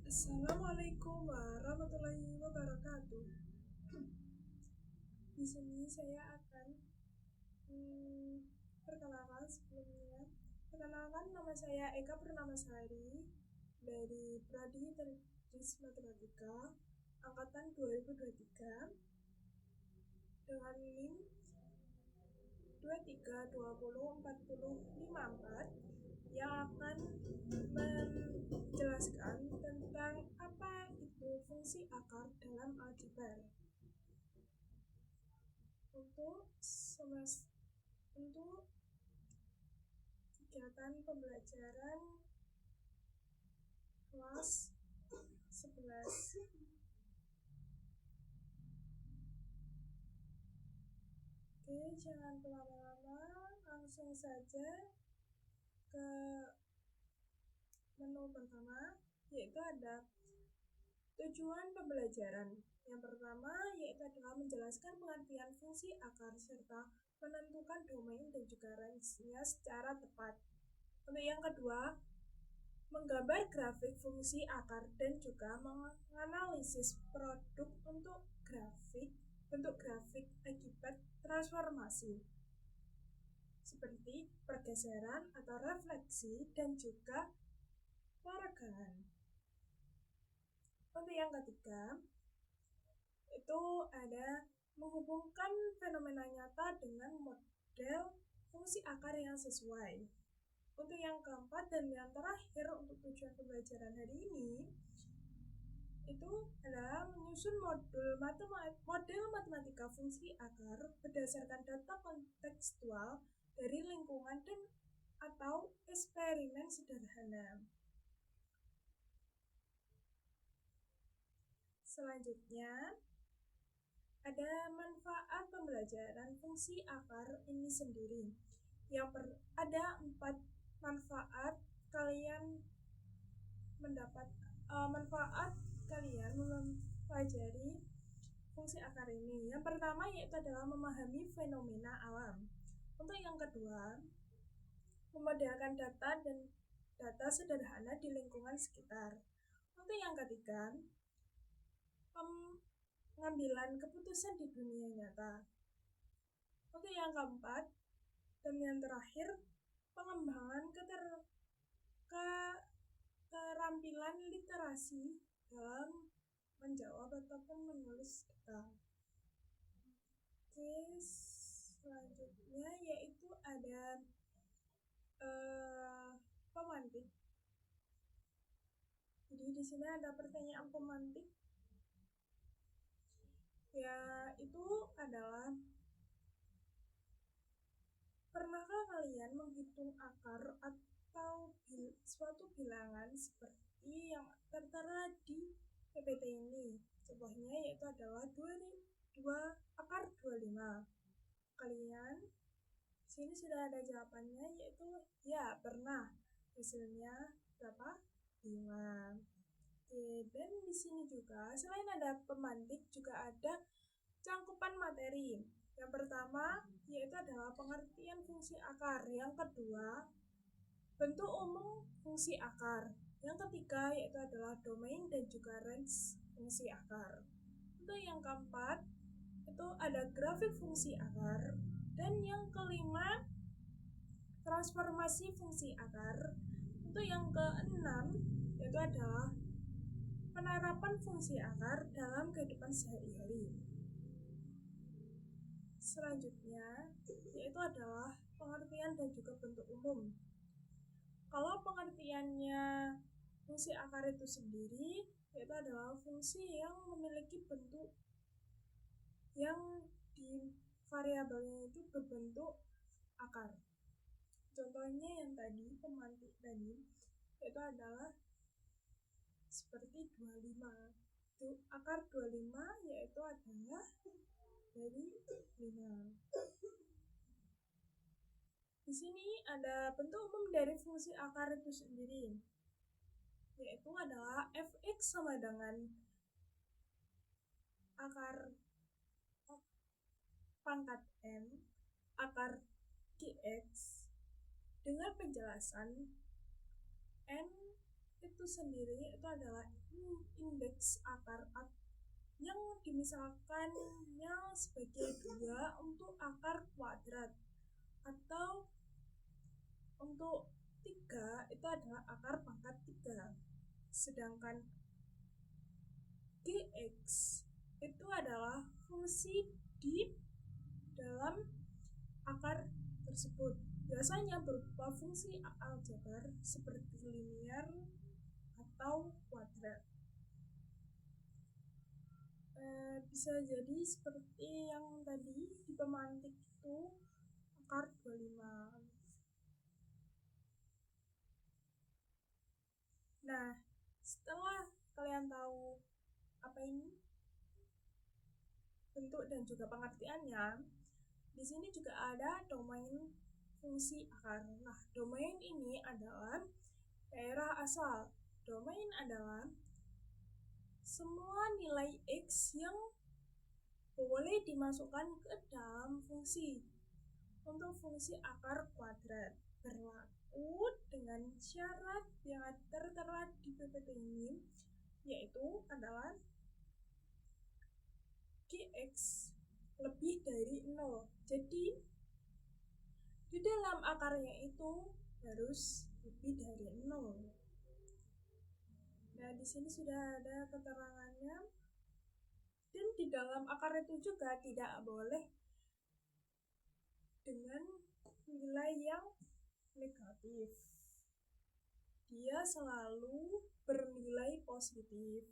Assalamualaikum warahmatullahi wabarakatuh. Di sini saya akan perkenalkan sebelumnya. Perkenalkan, nama saya Eka Purnamasari dari Prodi Terdis Matematika angkatan 2023 dengan NIM 23204054 yang akan menjelaskan tentang apa itu fungsi akar dalam aljabar. Untuk kegiatan pembelajaran kelas 11. Oke, jangan berlama-lama, langsung saja ke menu pertama, yaitu ada tujuan pembelajaran. Yang pertama yaitu adalah menjelaskan pengertian fungsi akar serta menentukan domain dan juga range-nya secara tepat. Untuk yang kedua, menggambar grafik fungsi akar dan juga menganalisis produk bentuk grafik akibat transformasi seperti pergeseran atau refleksi dan juga peragaan. Untuk yang ketiga, itu ada menghubungkan fenomena nyata dengan model fungsi akar yang sesuai. Untuk yang keempat dan yang terakhir untuk tujuan pembelajaran hari ini, itu adalah menyusun model matematika fungsi akar berdasarkan data kontekstual dari lingkungan dan atau eksperimen sederhana. Selanjutnya, ada manfaat pembelajaran fungsi akar ini sendiri. Ada 4 manfaat kalian mempelajari fungsi akar ini. Yang pertama yaitu adalah memahami fenomena alam. Untuk yang kedua, memodelkan data sederhana di lingkungan sekitar. Untuk yang ketiga, pengambilan keputusan di dunia nyata. Untuk yang keempat dan yang terakhir, pengembangan keterampilan literasi dalam menjawab ataupun menulis data. Oke, selanjutnya yaitu ada pemantik. Jadi di sini ada pertanyaan pemantik. Ya, itu adalah, pernahkah kalian menghitung akar atau suatu bilangan seperti yang tertera di PPT ini? Contohnya yaitu adalah 2 akar 25. Kalian sini sudah ada jawabannya, yaitu ya pernah. Hasilnya berapa? 5. Oke, dan di sini juga selain ada pemantik juga ada cangkupan materi. Yang pertama yaitu adalah pengertian fungsi akar. Yang kedua, bentuk umum fungsi akar. Yang ketiga yaitu adalah domain dan juga range fungsi akar. Untuk yang keempat itu ada grafik fungsi akar. Dan yang kelima, transformasi fungsi akar. Untuk yang keenam yaitu adalah penerapan fungsi akar dalam kehidupan sehari-hari. Selanjutnya yaitu adalah pengertian dan juga bentuk umum. Kalau pengertiannya fungsi akar itu sendiri yaitu adalah fungsi yang memiliki bentuk yang di variabelnya itu berbentuk akar. Contohnya yang tadi pemantik tadi itu adalah seperti 25. Itu akar 25 yaitu adalah dari 5. Di sini ada bentuk umum dari fungsi akar itu sendiri, yaitu adalah fx sama dengan akar pangkat n akar gx dengan penjelasan n itu sendiri itu adalah indeks akar yang dimisalkannya sebagai 2 untuk akar kuadrat, atau untuk 3 itu adalah akar pangkat 3. Sedangkan Gx itu adalah fungsi di dalam akar tersebut, biasanya berupa fungsi aljabar seperti linear atau kuadrat. Bisa jadi seperti yang tadi di pemantik itu akar 25. Nah, setelah kalian tahu apa ini bentuk dan juga pengertiannya, di sini juga ada domain fungsi akar. Nah, domain ini adalah daerah asal. Domain adalah semua nilai X yang boleh dimasukkan ke dalam fungsi. Untuk fungsi akar kuadrat berlaku dengan syarat yang tertera di PPT ini, yaitu adalah Gx lebih dari 0. Jadi di dalam akarnya itu harus lebih dari 0. Nah, di sini sudah ada keterangannya. Dan di dalam akar itu juga tidak boleh dengan nilai yang negatif. Dia selalu bernilai positif.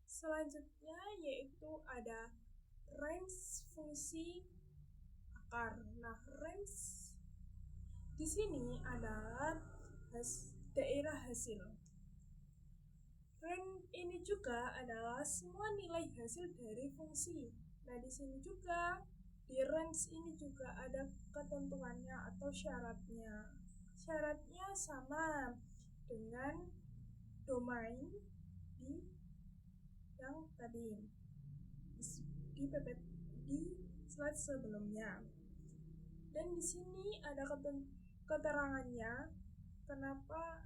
Selanjutnya yaitu ada range fungsi akar. Nah, range di sini adalah daerah hasil. Range ini juga adalah semua nilai hasil dari fungsi. Nah, di sini juga di range ini juga ada ketentuannya atau syaratnya. Syaratnya sama dengan domain di yang tadi di slide sebelumnya. Dan di sini ada keterangannya kenapa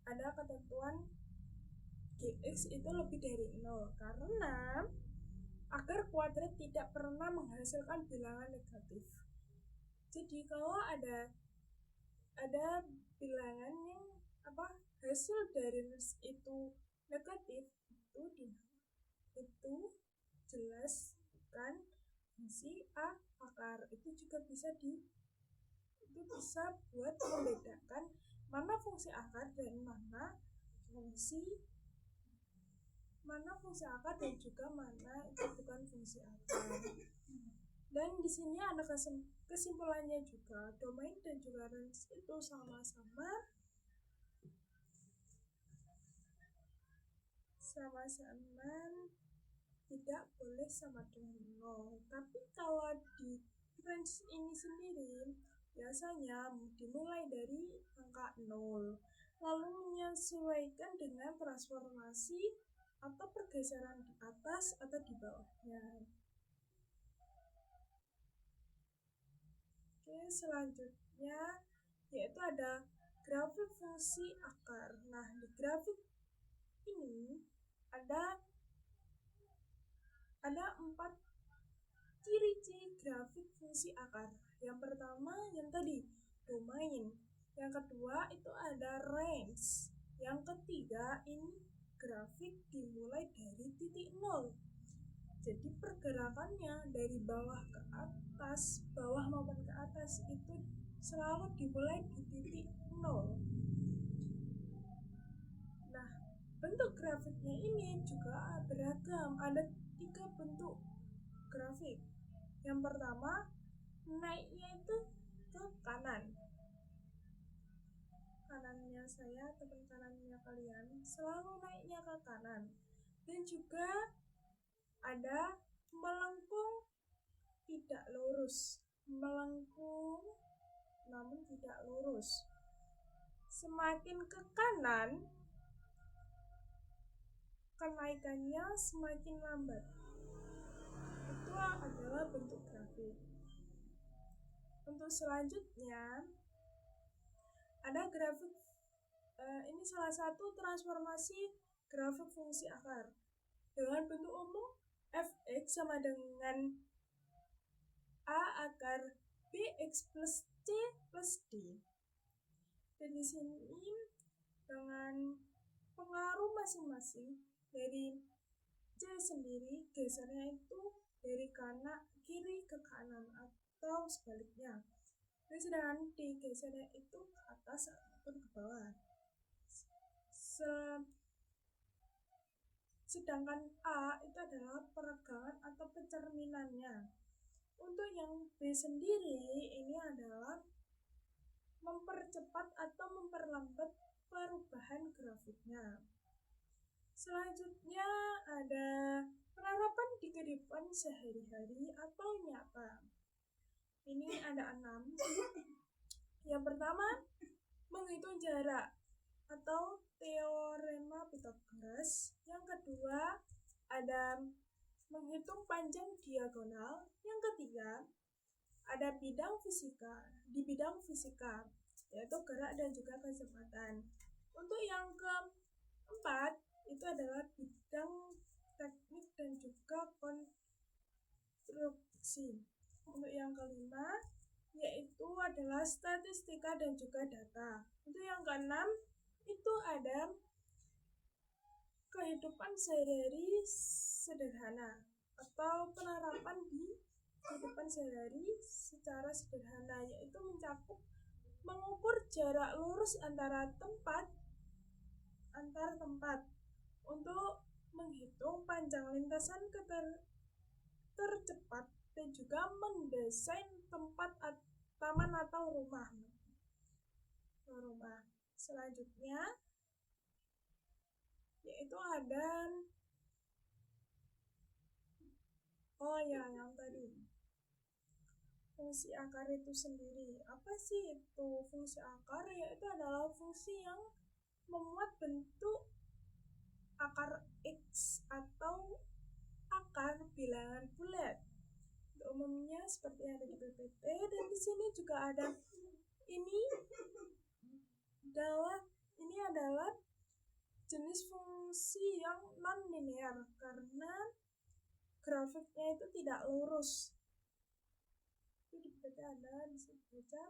ada ketentuan Gx itu lebih dari 0, karena akar kuadrat tidak pernah menghasilkan bilangan negatif. Jadi kalau ada bilangan yang hasil dari itu negatif, itu jelas bukan fungsi akar. Itu juga bisa buat membedakan mana fungsi akar dan mana fungsi akar dan juga mana itu bukan fungsi akar. Dan di sini ada kesimpulannya juga, domain dan juga range itu sama-sama tidak boleh sama dengan 0. Tapi kalau di range ini sendiri biasanya dimulai dari angka 0, lalu menyesuaikan dengan transformasi atau pergeseran di atas atau di bawahnya. Oke, selanjutnya yaitu ada grafik fungsi akar. Nah, di grafik ini ada 4 ciri-ciri grafik fungsi akar. Yang pertama yang tadi, domain. Yang kedua itu ada range. Yang ketiga ini grafik dimulai dari titik 0. Jadi pergerakannya dari bawah ke atas, bawah maupun ke atas itu selalu dimulai di titik 0. Nah, bentuk grafiknya ini juga beragam. Ada 3 bentuk grafik. Yang pertama, naiknya itu ke kanan. Kanannya saya, teman kanannya kalian, selalu naiknya ke kanan. Dan juga ada melengkung tidak lurus. Melengkung namun tidak lurus. Semakin ke kanan, kenaikannya semakin lambat. Itu adalah bentuk grafik. Untuk selanjutnya ada grafik, ini salah satu transformasi grafik fungsi akar. Dengan bentuk umum fx sama dengan a akar bx plus c plus d. Dan di sini dengan pengaruh masing-masing dari c sendiri, gesernya itu dari kiri ke kanan atau sebaliknya. Dan sedangkan d gesernya itu ke atas ataupun ke bawah. Sedangkan A itu adalah peregangan atau pencerminannya. Untuk yang B sendiri ini adalah mempercepat atau memperlambat perubahan grafiknya. Selanjutnya ada penerapan di kehidupan sehari-hari atau nyata. Ini ada 6. Yang pertama, menghitung jarak atau teorema Pythagoras. Yang kedua, ada menghitung panjang diagonal. Yang ketiga, ada di bidang fisika, yaitu gerak dan juga kecepatan. Untuk yang keempat, itu adalah bidang teknik dan juga konstruksi. Untuk yang kelima, yaitu adalah statistika dan juga data. Untuk yang keenam, itu ada kehidupan sehari-hari sederhana atau penerapan di kehidupan sehari-hari secara sederhana, yaitu mencakup mengukur jarak lurus antar tempat untuk menghitung panjang lintasan tercepat dan juga mendesain taman atau rumah. Selanjutnya yaitu ada yang tadi fungsi akar itu sendiri. Apa sih itu fungsi akar? Yaitu adalah fungsi yang memuat bentuk akar X atau akar bilangan bulat. Umumnya seperti yang ada di PPT, dan di sini juga ada ini adalah jenis fungsi yang non-linear karena grafiknya itu tidak lurus. Itu di PPT ada, bisa dibaca.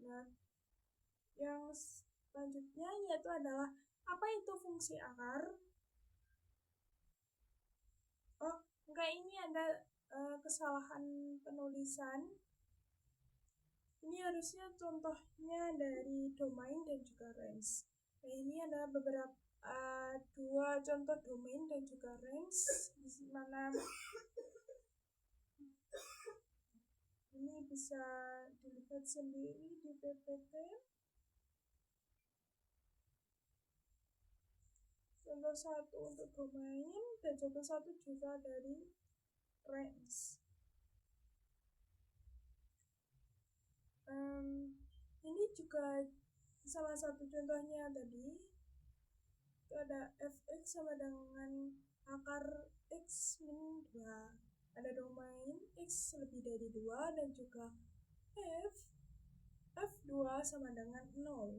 Nah, yang selanjutnya yaitu adalah apa itu fungsi akar? Ini ada kesalahan penulisan. Ini harusnya contohnya dari domain dan juga range. Nah, ini ada beberapa 2 contoh domain dan juga range, di mana ini bisa dilihat sendiri di PPT. Contoh 1 untuk domain dan contoh 1 juga dari range. Ini juga salah satu contohnya tadi. Itu ada fx sama dengan akar x min 2. Ada domain x lebih dari 2 dan juga f2 sama dengan 0.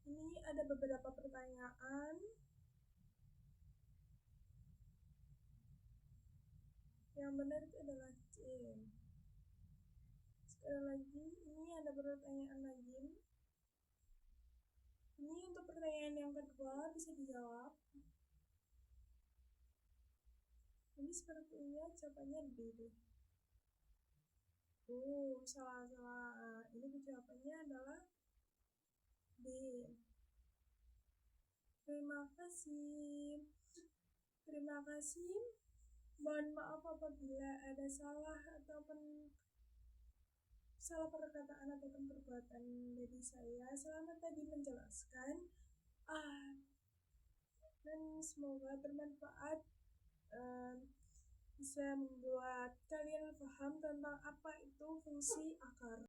Ini ada beberapa pertanyaan. Yang benar itu adalah C. Sekali lagi, ini ada pertanyaan lagi. Ini untuk pertanyaan yang kedua bisa dijawab. Ini sepertinya jawabannya D deh. Salah. Ini jawabannya adalah D. Terima kasih. Mohon maaf apabila ada salah ataupun salah perkataan ataupun perbuatan dari saya. Selamat tadi menjelaskan. Dan semoga bermanfaat, bisa membuat kalian paham tentang apa itu fungsi akar.